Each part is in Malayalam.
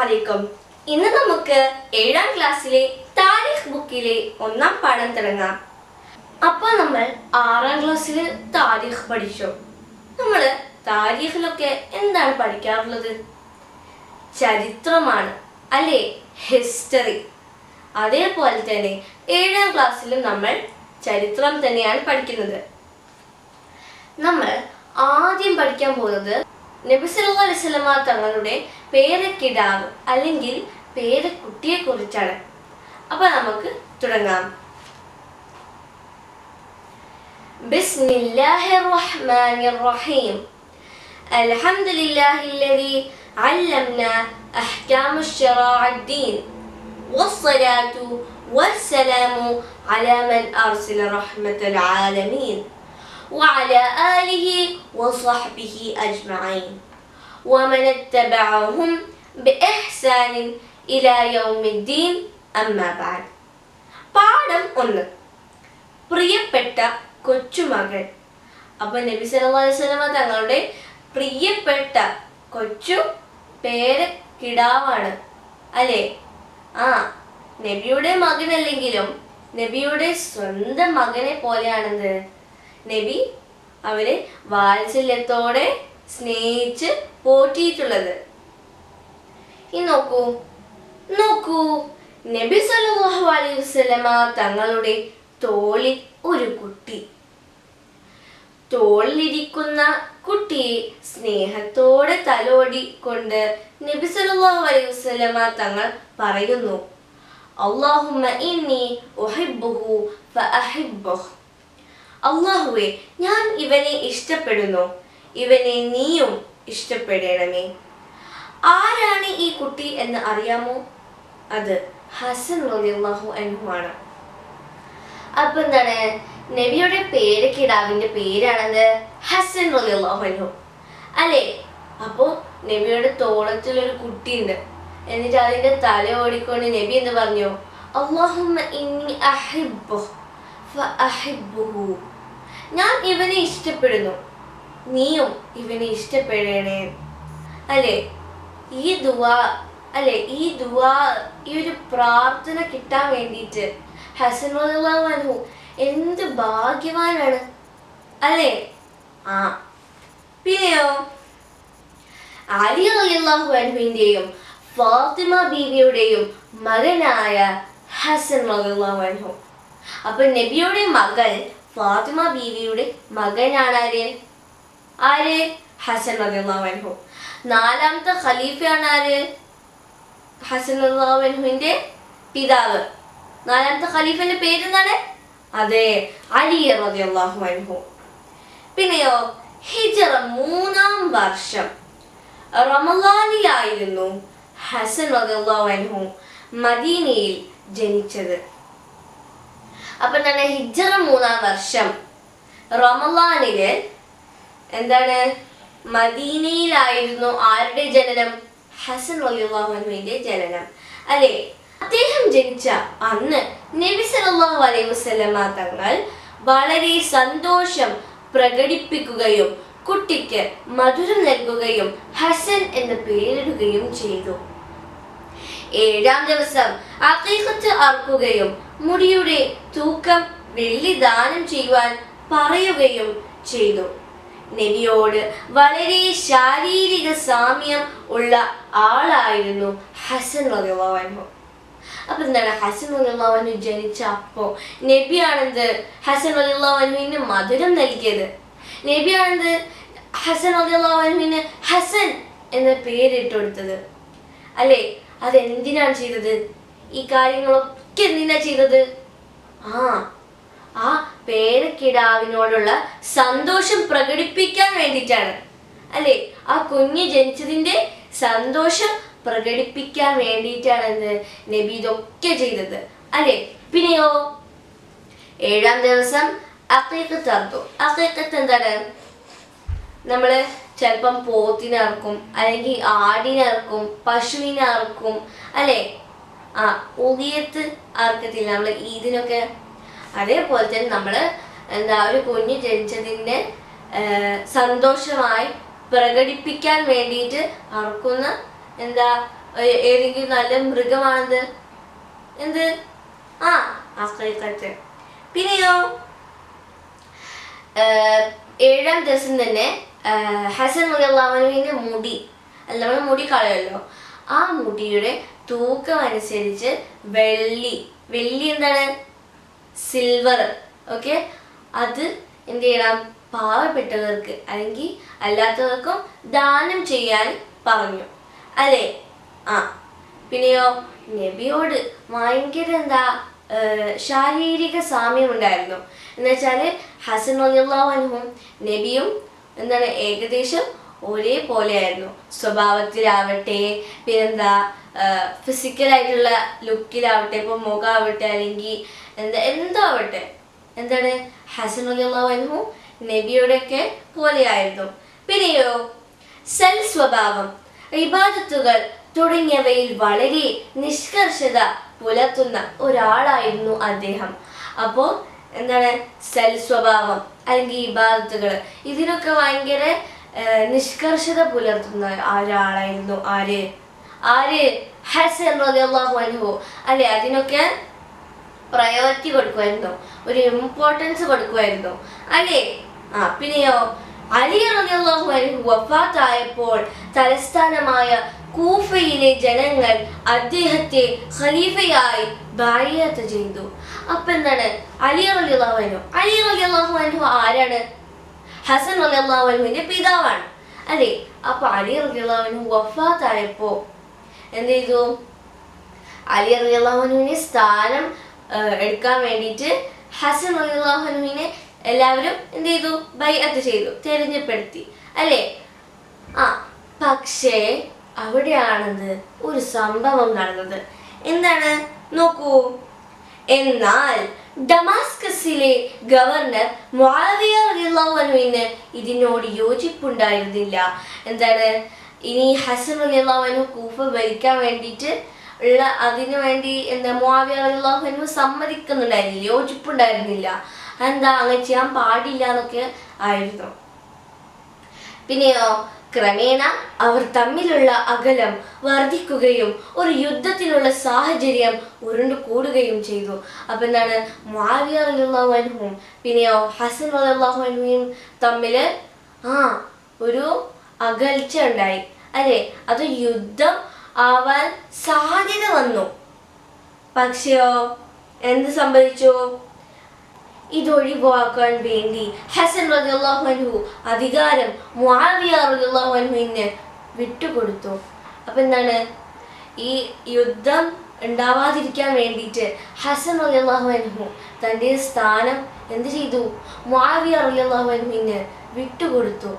അലൈക്കും. ഇന്ന് നമുക്ക് 7ാം ക്ലാസ്സിലെ താരിഖ് ബുക്കിലെ 1ാം പാഠം തുടങ്ങാം. അപ്പോൾ നമ്മൾ 6ാം ക്ലാസ്സിൽ താരിഖ് പഠിച്ചു. നമ്മൾ താരിഖിലൊക്കെ എന്താണ് പഠിക്കാറുള്ളത്? ചരിത്രമാണ് അല്ലേ, ഹിസ്റ്ററി. അതേപോലെ തന്നെ 7ാം ക്ലാസ്സിലും നമ്മൾ ചരിത്രം തന്നെയാണ് പഠിക്കുന്നത്. നമ്മൾ ആദ്യം പഠിക്കാൻ പോകുന്നത് നബി സല്ലല്ലാഹു അലൈഹി വസല്ലമ തങ്ങളുടെ പേരക്കിടാവ് അല്ലെങ്കിൽ പേരക്കുട്ടിയെ കുറിച്ചാണ്. അപ്പോൾ നമുക്ക് തുടങ്ങാം. ബിസ്മില്ലാഹിർ റഹ്മാനിർ റഹീം. അൽഹംദുലില്ലാഹില്ലദി അല്ലംനാ അഹ്കാമുശ് ശറാഇദ്ദീൻ വസ്സലാത്തു വസ്സലാമു അലാ മൻ അർസല റഹ്മത്തൽ ആലമീൻ وعلى آله وصحبه أجمعين ومن اتبعهم بإحسان إلى يوم الدين أما بعد. പാഠം 1. പ്രിയപ്പെട്ട കൊച്ചുമകൻ. അപ്പോൾ നബി സല്ലല്ലാഹു അലൈഹി വസല്ലമ തങ്ങളുടെ പ്രിയപ്പെട്ട കൊച്ചു പേരക്കിടാവാണ് അല്ലേ? നബിയുടെ മകനല്ലെങ്കിലും നബിയുടെ സ്വന്തം മകനെ പോലെയാണെന്ന് നബി അവരെ വാത്സല്യത്തോടെ സ്നേഹിച്ച് പോറ്റിയിട്ടുള്ളത്. ഇനി നോക്കൂ നബി സല്ലല്ലാഹു അലൈഹി വസല്ലമ തങ്ങളുടെ തോളിൽ ഒരു കുട്ടി. തോളിലിരിക്കുന്ന കുട്ടിയെ സ്നേഹത്തോടെ തലോടി കൊണ്ട് നബി സല്ലല്ലാഹു അലൈഹി വസല്ലമ തങ്ങൾ പറയുന്നു, അല്ലാഹുമ്മ ഇന്നി ഉഹിബ്ബുഹു ഫഅഹിബ്ബുഹു. അല്ലാഹുവേ, ഞാൻ ഇവനെ ഇഷ്ടപ്പെടുന്നു, ഇവനെ നീയും ഇഷ്ടപ്പെടണമേ. ആരാണ് ഈ കുട്ടി എന്ന് അറിയാമോ? അത് ഹസൻ റളിയല്ലാഹു അൻഹു ആണ്. അപ്പൊ എന്താണ്, നബിയുടെ പേരക്കിടാവിന്റെ പേരാണത് ഹസൻ റളിയല്ലാഹു അൻഹു അല്ലേ? അപ്പോ നബിയുടെ തോളത്തിലൊരു കുട്ടിയുണ്ട്. എന്നിട്ട് അതിന്റെ തല ഓടിക്കൊണ്ട് നബി എന്ന് പറഞ്ഞു, അല്ലാഹുമ്മ ഇന്നി അഹിബ്ബുഹു ഫഅഹിബ്ബുഹു. ഞാൻ ഇവനെ ഇഷ്ടപ്പെടുന്നു, നീയും ഇവനെ ഇഷ്ടപ്പെടണേ അല്ലേ? ഈ ഒരു പ്രാർത്ഥന കിട്ടാൻ വേണ്ടിയിട്ട് ഹസൻ റളിയല്ലാഹു അൻഹു എന്ത് ഭാഗ്യവാനാണ് അല്ലേ? പിന്നെയോ അലി റളിയല്ലാഹു അൻഹുവിന്റെയും ഫാത്തിമ ബീവിയുടെയും മകനായ ഹസൻ റളിയല്ലാഹു അൻഹു. അപ്പൊ നബിയുടെ മകൾ ഫാത്തിമ ബീവിയുടെ മകനാണ് ആര്? ഹസൻ റളിയല്ലാഹു അൻഹു. 4ാമത്തെ ഖലീഫയാണ് ആര്? ഹസൻ റളിയല്ലാഹു അൻഹുവിന്റെ പിതാവ്. 4ാമത്തെ ഖലീഫന്റെ പേരെന്താണ്? അതെ, അലി റളിയല്ലാഹു അൻഹു. പിന്നെയോ ഹിജ്റ 3ാം വർഷം റമളാനിലായിരുന്നു ഹസൻ റളിയല്ലാഹു അൻഹു മദീനയിൽ ജനിച്ചത്. അപ്പൊ എന്താണ്, ഹിജ്റ 3ാം വർഷം റമളാനില് എന്താണ്, മദീനയിലായിരുന്നു ആരുടെ ജനനം? ഹസൻ റളിയല്ലാഹു അൻഹുവിന്റെ ജനനം അല്ലേ? അദ്ദേഹം ജനിച്ച അന്ന് നബി സല്ലല്ലാഹു അലൈഹി വസല്ലമ തങ്ങൾ വളരെ സന്തോഷം പ്രകടിപ്പിക്കുകയും കുട്ടിക്ക് മധുരം നൽകുകയും ഹസൻ എന്ന് പേരിടുകയും ചെയ്തു. 7ാം ദിവസം അഖീഖത്ത് അറുക്കുകയും മുടിയുടെ തൂക്കം വെള്ളി ദാനം ചെയ്യുവാൻ പറയുകയും ചെയ്തു. നബിയോട് വളരെ ശാരീരിക സാമ്യം ഉള്ള ആളായിരുന്നു ഹസൻ റളിയല്ലാഹു അൻഹു. അപ്പൊ എന്താണ്, ഹസൻ റളിയല്ലാഹു അൻഹു ജനിച്ച അപ്പോ നബിയാണെന്ത് ഹസൻ റളിയല്ലാഹു അൻഹുവിന് മധുരം നൽകിയത്. നബിയാണെന്ത് ഹസൻ റളിയല്ലാഹു അൻഹുവിന് ഹസൻ എന്ന പേരിട്ട് കൊടുത്തത് അല്ലേ? അതെന്തിനാണ് ചെയ്തത്? ഈ കാര്യങ്ങളൊക്കെ എന്തിനാ ചെയ്തത്? ആ പേരക്കിടാവിനോടുള്ള സന്തോഷം പ്രകടിപ്പിക്കാൻ വേണ്ടിയിട്ടാണ് അല്ലേ? ആ കുഞ്ഞ് ജനിച്ചതിന്റെ സന്തോഷം പ്രകടിപ്പിക്കാൻ വേണ്ടിയിട്ടാണ് എന്ത് നബി ഇതൊക്കെ ചെയ്തത് അല്ലേ? പിന്നെയോ 7ാം ദിവസം അഖീഖത്ത് അറുത്തു. അഖീഖത്ത് എന്താണ്? നമ്മള് ചിലപ്പം പോത്തിനറക്കും, അല്ലെങ്കിൽ ആടിനറക്കും, പശുവിനറക്കും അല്ലേ? ഉദിയത്ത് അറക്കത്തില്ല നമ്മൾ ഈദിനൊക്കെ. അതേപോലെ തന്നെ നമ്മള് ഒരു കുഞ്ഞ് ജനിച്ചതിന്റെ സന്തോഷമായി പ്രകടിപ്പിക്കാൻ വേണ്ടിയിട്ട് അറക്കുന്ന ഏതെങ്കിലും നല്ല മൃഗമാണെന്ത്? എന്ത്? ആ, ഹഖീഖത്ത്. പിന്നെയോ 7-ാം ദിവസം തന്നെ ഹസൻ റളിയല്ലാഹു അൻഹുവിന്റെ മുടി, നമ്മൾ മുടി കളയല്ലോ, ആ മുടിയുടെ തൂക്കം അനുസരിച്ച് വെള്ളി എന്താണ്? സിൽവർ. ഓക്കെ, അത് എന്ത് ചെയ്യണം? പാവപ്പെട്ടവർക്ക് അല്ലെങ്കിൽ അല്ലാത്തവർക്കും ദാനം ചെയ്യാൻ പറഞ്ഞു, അല്ലേ? ആ, പിന്നെയോ നബിയോട് ഭയങ്കര ശാരീരിക സാമ്യം ഉണ്ടായിരുന്നു. എന്നുവെച്ചാല് ഹസൻ റളിയല്ലാഹു അൻഹും നബിയും ഏകദേശം ഒരേപോലെയായിരുന്നു. സ്വഭാവത്തിലാവട്ടെ, ഫിസിക്കലായിട്ടുള്ള ലുക്കിലാവട്ടെ, ഇപ്പൊ മുഖമാവട്ടെ അല്ലെങ്കിൽ എന്താവട്ടെ, ഹസൻ റളിയല്ലാഹു അൻഹു നബിയോടൊക്കെ പോലെയായിരുന്നു. പിന്നെയോ സൽ സ്വഭാവം, ഇബാദത്തുകൾ തുടങ്ങിയവയിൽ വളരെ നിഷ്കർഷത പുലർത്തുന്ന ഒരാളായിരുന്നു അദ്ദേഹം. അപ്പോൾ സൽ സ്വഭാവം അല്ലെങ്കിൽ ഇബാദത്തുകൾ, ഇതിനൊക്കെ ഭയങ്കര നിഷ്കർഷത പുലർത്തുന്ന ഒരാളായിരുന്നു. ആര്? ഹസൻ റളിയല്ലാഹു അൻഹു, അല്ലെ? അതിനൊക്കെ പ്രയോറിറ്റി കൊടുക്കുമായിരുന്നു, ഒരു ഇമ്പോർട്ടൻസ് കൊടുക്കുമായിരുന്നു, അല്ലേ? ആ, പിന്നെയോ അലി റളിയല്ലാഹു അൻഹു വഫാത്തായപ്പോൾ തലസ്ഥാനമായ കൂഫയിലെ ജനങ്ങൾ അദ്ദേഹത്തെ ഖലീഫയായി ബൈഅത്ത് ചെയ്തു. അപ്പൊ അലി റളിയല്ലാഹു അൻഹു ആരാണ്? ഹസൻ റളിയല്ലാഹു അൻഹുവിന്റെ പിതാവാണ്, അല്ലേ? അപ്പൊ അലി റളിയല്ലാഹു അൻഹു വഫാത്തായപ്പോ എന്ത് ചെയ്തു? അലി റളിയല്ലാഹു അൻഹുവിന്റെ സ്ഥാനം എടുക്കാൻ വേണ്ടിയിട്ട് ഹസൻ റളിയല്ലാഹു അൻഹുവിനെ എല്ലാവരും എന്ത് ചെയ്തു? ബൈഅത്ത് ചെയ്തു, തെരഞ്ഞെടുപ്പെടുത്തി, അല്ലേ? ആ, പക്ഷേ അവിടെയാണെന്ന് ഒരു സംഭവം നടന്നത്. എന്താണ്? നോക്കൂ. എന്നാൽ ഡമാസ്കസിലെ ഗവർണർ മുആവിയ റളിയല്ലാഹു അൻഹുവിന് ഇതിനോട് യോജിപ്പുണ്ടായിരുന്നില്ല. ഇനി ഹസൻ റളിയല്ലാഹു അൻഹു കൂഫ ഭരിക്കാൻ വേണ്ടിയിട്ട് അതിനു വേണ്ടി മുആവിയ റളിയല്ലാഹു അൻഹു സമ്മതിക്കുന്നുണ്ടായിരുന്നില്ല, യോജിപ്പുണ്ടായിരുന്നില്ല. അങ്ങനെ ചെയ്യാൻ പാടില്ല എന്നൊക്കെ ആയിരുന്നു. പിന്നെയോ ക്രമേണ അവർ തമ്മിലുള്ള അകലം വർദ്ധിക്കുകയും ഒരു യുദ്ധത്തിനുള്ള സാഹചര്യം ഉരുണ്ടു കൂടുകയും ചെയ്തു. അപ്പൊ മുആവിയ റളിയല്ലാഹു അൻഹുവും പിന്നെയോ ഹസൻ റളിയല്ലാഹു അൻഹുവും തമ്മില് ഒരു അകൽച്ച ഉണ്ടായി, അല്ലെ? അത് യുദ്ധം ആവാൻ സാധ്യത വന്നു. പക്ഷെയോ എന്ത് സംഭവിച്ചു? ഇതൊഴിവാക്കാൻ വേണ്ടി ഹസൻ റളിയല്ലാഹു അൻഹു അധികാരം മുആവിയ റളിയല്ലാഹു അൻഹുവിന് വിട്ടുകൊടുത്തു. അപ്പൊ ഈ യുദ്ധം ഉണ്ടാവാതിരിക്കാൻ വേണ്ടിയിട്ട് ഹസൻ റളിയല്ലാഹു അൻഹു തൻ്റെ സ്ഥാനം എന്ത് ചെയ്തു? മുആവിയ റളിയല്ലാഹു അൻഹുവിന് വിട്ടുകൊടുത്തു,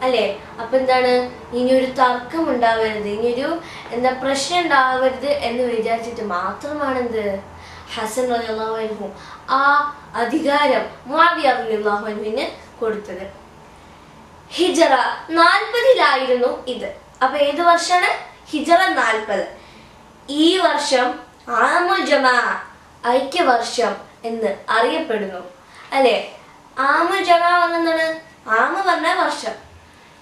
അല്ലേ? അപ്പൊ ഇനിയൊരു തർക്കം ഉണ്ടാവരുത്, ഇനിയൊരു പ്രശ്നം ഉണ്ടാവരുത് എന്ന് വിചാരിച്ചിട്ട് മാത്രമാണ് ഹസൻ റളിയല്ലാഹു അൻഹു ആ അധികാരം മുആവിയ റളിയല്ലാഹു അൻഹുവിന് കൊടുത്തത്. ഹിജറ 40-ലായിരുന്നു ഇത്. അപ്പൊ ഏത് വർഷമാണ്? ഹിജറ 40. ഈ വർഷം ആമുൽ ജമാ, ഐക്യവർഷം എന്ന് അറിയപ്പെടുന്നു, അല്ലെ? ആമുൽ ജമാ പറഞ്ഞാൽ ആമ പറഞ്ഞ വർഷം,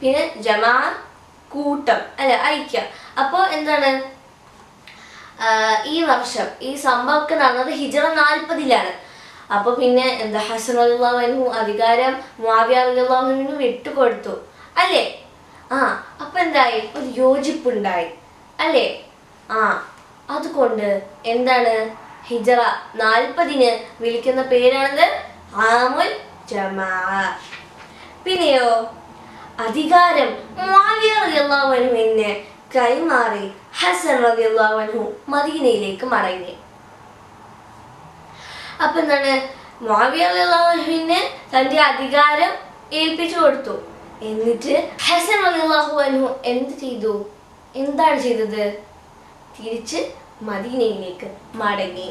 പിന്നെ ജമാ കൂട്ടം, അല്ലെ? ഐക്യം. അപ്പോ ഈ വർഷം ഈ സംഭവമൊക്കെ നടന്നത് ഹിജറ 40-ലാണ്. അപ്പൊ പിന്നെ ഹസൻ റളിയല്ലാഹു അൻഹു അധികാരം മുആവിയ റളിയല്ലാഹു അൻഹുവിന് വിട്ടുകൊടുത്തു, അല്ലേ? അപ്പൊ എന്തായി? ഒരു യോജിപ്പുണ്ടായി, അല്ലേ? അതുകൊണ്ട് ഹിജറ 40-ന് വിളിക്കുന്ന പേരാണത് ആമുൽ ജമാ. പിന്നെയോ അധികാരം മുആവിയ റളിയല്ലാഹു അൻഹുവിന് കൈമാറി ഹസൻ റളിയല്ലാഹു അൻഹു മദീനയിലേക്ക് മടങ്ങി. അപ്പൊ മുആവിയ റളിയല്ലാഹു അൻഹുവിന് തന്റെ അധികാരം ഏൽപ്പിച്ചു കൊടുത്തു. എന്നിട്ട് ഹസൻ റളിയല്ലാഹു അൻഹു എന്താണ് ചെയ്തത്? തിരിച്ച് മദീനയിലേക്ക് മടങ്ങി.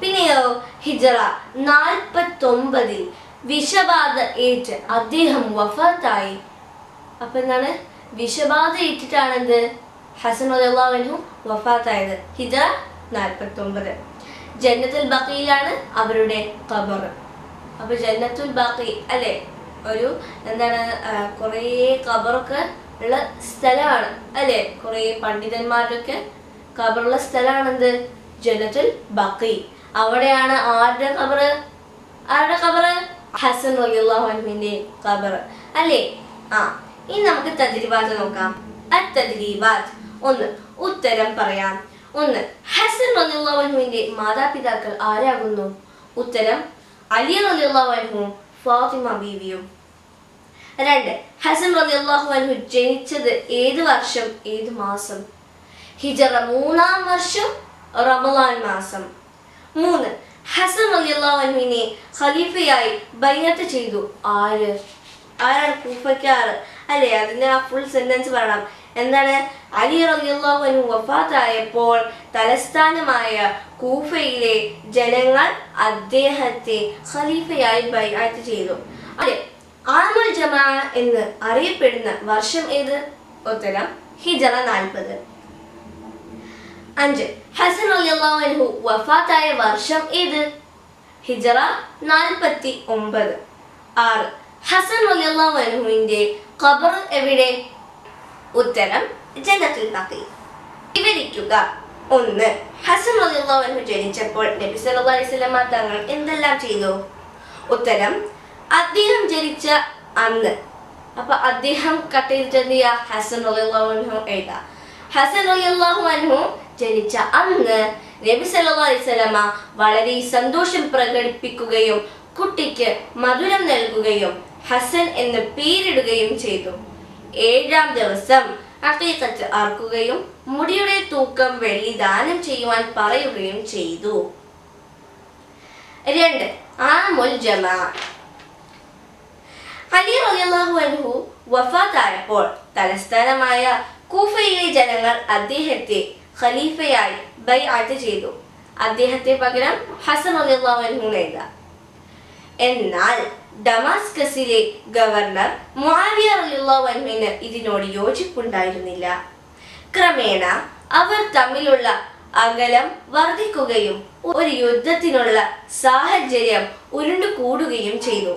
പിന്നെയോ ഹിജറ 49-ൽ വിഷബാധ ഏറ്റ് അദ്ദേഹം വഫാത്തായി. അപ്പൊ വിഷബാധ ഏറ്റിട്ടാണ് ഹസൻ റളിയല്ലാഹു അൻഹു വഫാത്തായത്. ഹിജറ 49. ജന്നത്തുൽ ബഖീലാണ് അവരുടെ ഖബർ. അപ്പൊ ജന്നത്തുൽ ബഖീ, അല്ലെ? ഒരു കുറേ ഖബറൊക്കെ ഉള്ള സ്ഥലമാണ്, അല്ലെ? കുറേ പണ്ഡിതന്മാരൊക്കെ ഖബറുള്ള സ്ഥലമാണെന്ത്? ജന്നത്തുൽ ബഖീ. അവിടെയാണ് ആരുടെ ഖബർ? ഹസൻ റളിയല്ലാഹു അൻഹുവിന്റെ ഖബർ അല്ലേ? ഇനി നമുക്ക് തദ്രീബാത്ത് നോക്കാം. അത്തദ്രീബാത്ത്. 1. ഉത്തരം പറയാം. 1. ഹസൻ റളിയല്ലാഹു അൻഹുവിന്റെ മാതാപിതാക്കൾ ആരാകുന്നു? ഉത്തരം അലി റളിയല്ലാഹു അൻഹുവും ഫാത്തിമ ബീവിയും. 2. ഹസൻ റളിയല്ലാഹു അൻഹു ജനിച്ചത് ഏത് വർഷം ഏത് മാസം? ഹിജറ 3-ാം വർഷം റമളാൻ മാസം. 3. ഹസൻ റളിയല്ലാഹു അൻഹുവിനെ ഖലീഫയായി ബൈഅത്ത് ചെയ്തു ആരാണ്? കൂഫക്കാർ അല്ലേ? അതിന്റെ ഫുൾ സെന്റൻസ് പറയണം. എന്താണ്? അലി റളിയല്ലാഹു അൻഹു വഫാത്തായപ്പോൾ തലസ്ഥാനമായ കൂഫയിലെ ജനങ്ങൾ അദ്ദേഹത്തെ ഖലീഫയായി ബൈഅത്ത് ചെയ്തു. അതെ, ആമുൽ ജമാ എന്ന് അറിയപ്പെടുന്ന വർഷം ഏത്? ഉത്തരം ഹിജറ 40. 5. ഹസൻ റളിയല്ലാഹു അൻഹു വഫാത്തായ വർഷം ഏത്? ഹിജറ 49. 6. ഹസൻ റളിയല്ലാഹു അൻഹുവിന്റെ ഖബർ എവിടെ? ഉത്തരം ജന്നത്തുൽ ബഖീ. വിവരിക്കുക. 1. ഹസൻ റളിയല്ലാഹു അൻഹു ജനിച്ചപ്പോൾ നബി സല്ലല്ലാഹു അലൈഹി വസല്ലം തങ്ങൾ എന്തെല്ലാം ചെയ്തു? ഉത്തരം അദ്ദേഹം ജനിച്ച അന്ന്. അപ്പൊ അദ്ദേഹം കട്ട് ചെയ്തിട്ട് ഹസൻ റളിയല്ലാഹു അൻഹു എഴുതാ. ഹസൻ റളിയല്ലാഹു അൻഹു ജനിച്ച അന്ന് നബി സല്ലല്ലാഹു അലൈഹി വസല്ലം വളരെ സന്തോഷം പ്രകടിപ്പിക്കുകയും കുട്ടിക്ക് മധുരം നൽകുകയും ഹസൻ എന്ന് പേരിടുകയും ചെയ്തു. 7-ാം ദിവസം അഖീഖത്ത് അറുക്കുകയും മുടിയുടെ തൂക്കം വെള്ളി ദാനം ചെയ്യുവാൻ പറയുകയും ചെയ്തു. 2. ആമുൽ ജമാ. അലി റളിയല്ലാഹു അൻഹു വഫാത്തായപ്പോൾ തലസ്ഥാനമായ കൂഫയിലെ ജനങ്ങൾ അദ്ദേഹത്തെ ഖലീഫയായി ബൈഅത്ത് ചെയ്തു. അദ്ദേഹത്തെ പകരം ഹസൻ റളിയല്ലാഹു അൻഹു എഴുതാം. എന്നാൽ ഡമാസ്കസിലെ ഗവർണർ മുആവിയ റളിയല്ലാഹു അൻഹുവിന് ഇതിനോട് യോജിപ്പുണ്ടായിരുന്നില്ല. ക്രമേണ അവർ തമ്മിലുള്ള അകലം വർദ്ധിക്കുകയും ഒരു യുദ്ധത്തിനുള്ള സാഹചര്യം ഉരുണ്ടുകൂടുകയും ചെയ്തു.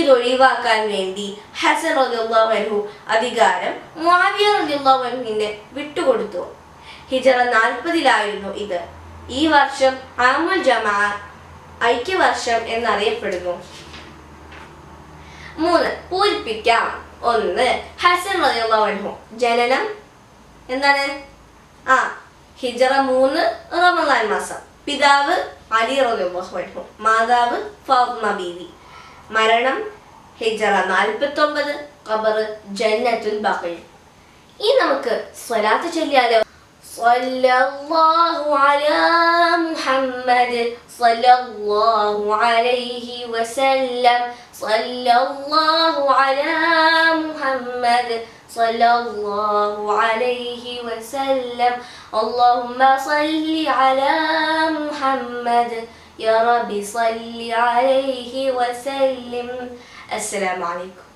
ഇതൊഴിവാക്കാൻ വേണ്ടി ഹസൻ റളിയല്ലാഹു അൻഹു അധികാരം മുആവിയ റളിയല്ലാഹു അൻഹുവിന് വിട്ടുകൊടുത്തു. ഹിജറ 40-ലായിരുന്നു ഇത്. ഈ വർഷം ആമുൽ ജമാ ഐക്യവർഷം എന്നറിയപ്പെടുന്നു. 3. പൂരിപ്പിക്കാം. 1. ഹസൻ റളിയല്ലാഹു അൻഹു ജനനം എന്താണ്? ഹിജറ 3 റമളാൻ മാസം. പിതാവ് അലി റളിയല്ലാഹു അൻഹു, മാതാവ് ഫാത്തിമ ബീവി. മരണം ഹിജറ 49, ഖബർ ജന്നത്തുൽ ബഖീ. ഇനി നമുക്ക് സ്വലാത്ത് ചൊല്ലിയാലോ? സല്ലല്ലാഹു അലാ മുഹമ്മദ് സല്ലല്ലാഹു അലൈഹി വസല്ലം. സല്ലല്ലാഹു അലാ മുഹമ്മദ് സല്ലല്ലാഹു അലൈഹി വസല്ലം. അല്ലാഹുമ്മ സല്ലി അലാ മുഹമ്മദ് യാ റബ്ബി സല്ലി അലൈഹി വസല്ലം. അസ്സലാമു അലൈക്കും.